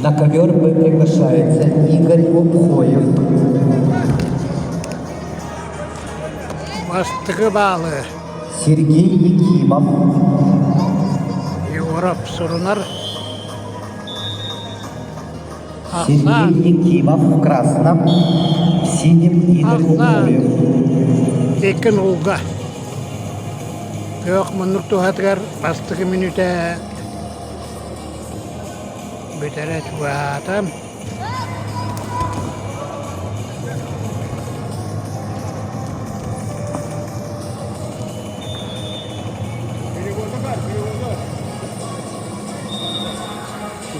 На ковер приглашается Игорь Обхоев. Бастығы балы. Сергей Якимов. Европ сұрынар. Сергей Якимов в красном, в синем Игорь Обхоев. Екен ұлға. Жоқ, мұнық тұғатығар бастығы минута бөтәрәт бұғатам.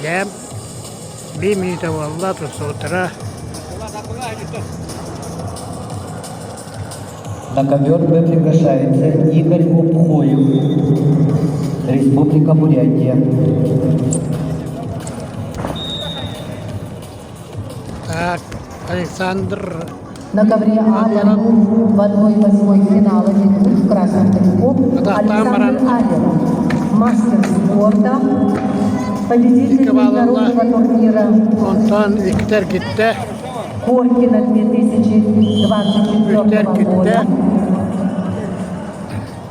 Дәм 1 минута болла тұрсы отыра. На ковер приглашается Игорь Обхоев, Республика Бурятия. Так, Александр. На ковре Аллер в 1/8 финала дебют в красном трико Александр Аллер, мастер спорта, победитель международного турнира Онтан Виктор Гитте. Коркина 2024 года,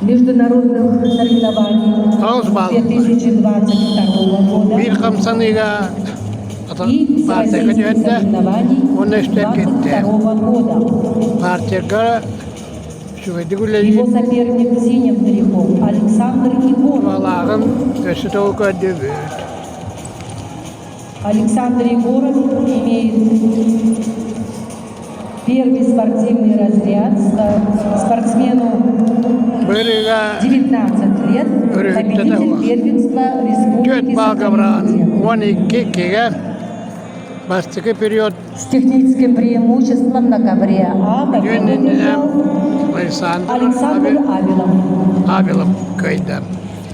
международных соревнований 2022 года Bir kamsanıyla и partiya всероссийских gidiyordu. соревнований Onu işte gitti. 2022 года. Partiya şu Его ödülleri соперник в синем трико Александр Егоров. Valağın ösü toğuk ödülü. Александр Егоров имеет первый спортивный разряд. Спортсмену Bırıga 19 лет, победитель первенства Göt Республики Balgavran Сахалин. 12 kere bastığı periyot С техническим преимуществом на ковре А победу yönünde одержал Alexander Александр Авилов. Abilov köyde.